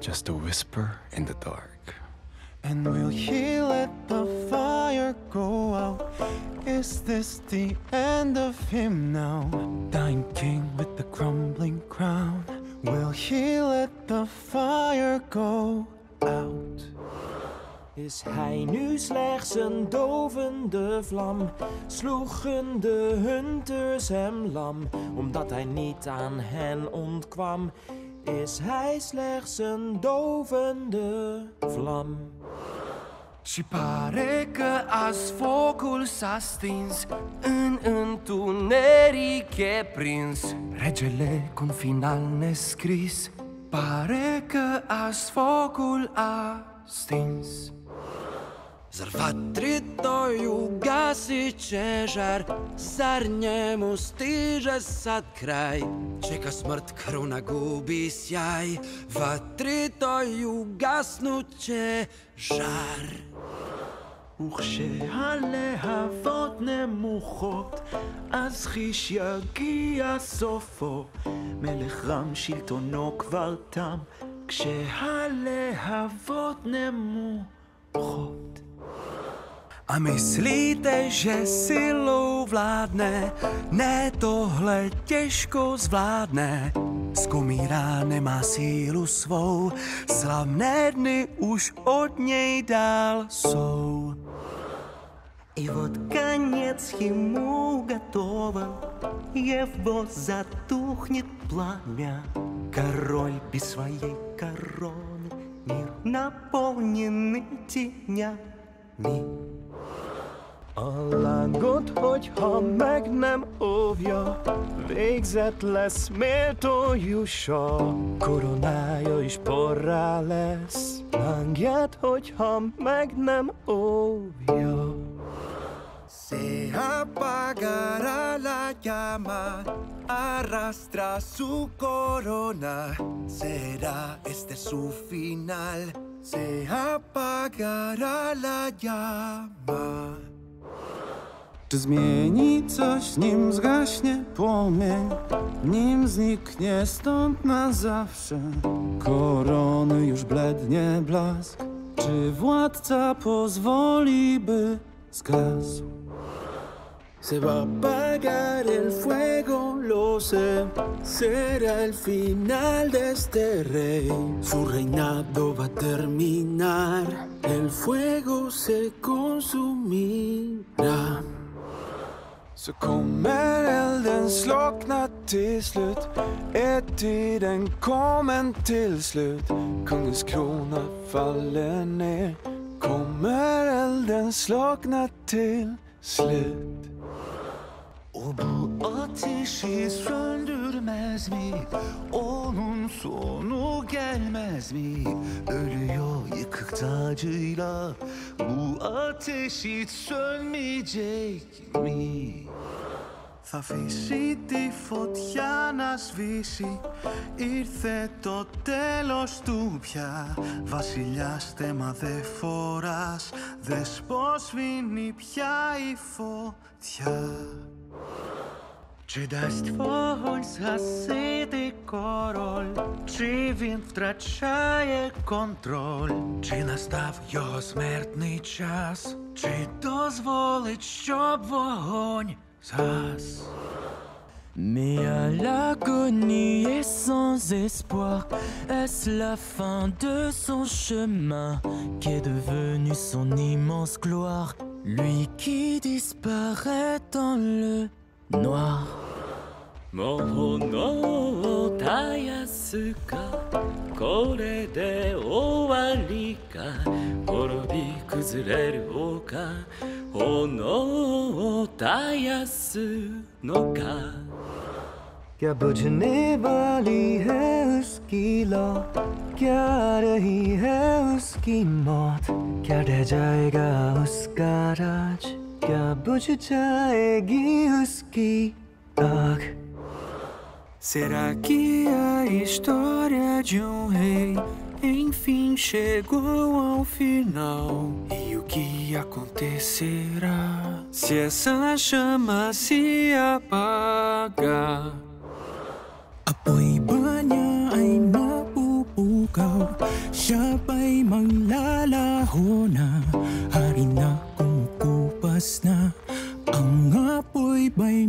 just a whisper in the dark. And will he let the fire go out? Is this the end of him now? Dying king with the crumbling crown. Will he let the fire go out? Is hij nu slechts een dovende vlam? Sloegen de hunters hem lam, omdat hij niet aan hen ontkwam? Is hij slechts een dovende vlam? Și pare că azi focul s-a stins, în întuneric e prins regele cu un final nescris. Pare că azi focul a stins. Zarvatri to ugasi žar, zar njemu stiže sad kraj? Čeka smrt, kruna gubi sjaj, vatri to ugasnuće žar. וכשהלהבות נמוכות, אז חיש יגיע סופו. מלך רם שלטונו כבר תם, כשהלהבות נמוכות. A myslíte, že silou vládne? Ne, tohle těžko zvládne. Skomírá nemá sílu svou, slavné dny už od něj dál jsou. И вот конец ему готово, его затухнет пламя. Король без своей короны, мир наполненный тенями. A lángot, hogyha meg nem óvja, végzett lesz, méltó jussa. Koronája is porrá lesz, lángját, hogyha meg nem óvja. Se apagará la llama, arrastra su corona. Será este su final, se apagará la llama. Czy zmieni coś, nim zgaśnie płomień, nim zniknie stąd na zawsze? Korony już blednie blask, czy władca pozwoli, by zgasł? Se va a apagar el fuego, lo sé, será el final de este rey. Su reinado va a terminar, el fuego se consumirá. Så kommer elden slockna till slut, är tiden kommen till slut. Kungens krona faller ner, kommer elden slockna till slut. O bu ateşi söndürmez mi? Onun sonu gelmez mi? Ölüyor yıkık tacıyla, bu ateş hiç sönmeyecek mi? Θα αφήσει τη φωτιά να σβήσει, ήρθε το τέλος του πια. Βασιλιά στέμα δε φοράς, δες πως σβήνει πια η φωτιά. Czy dajstwo zasady korol, czy він втрачає контроль, чи настав його смертний час, чи дозволить, щоб вогонь zas. Mais à l'agonie et sans espoir, est-ce la fin de son chemin qu'est devenue son immense gloire, lui qui disparaît dans le noir? Mono tayasuka, kore de owari ka, korobi kuzureru o ka, hono tayasu no ka. क्या बुझने वाली है उसकी लौ, क्या रही है उसकी मौत, क्या ढह जाएगा उसका राज, क्या बुझ जाएगी उसकी आग? Será que a história de rei enfim chegou ao final? E o que acontecerá se essa chama se apagar? Apoy ba niya ay mapupukaw? pukaw. Siya ba'y maglalaho na, hari na kumukupas na, ang apoy ba'y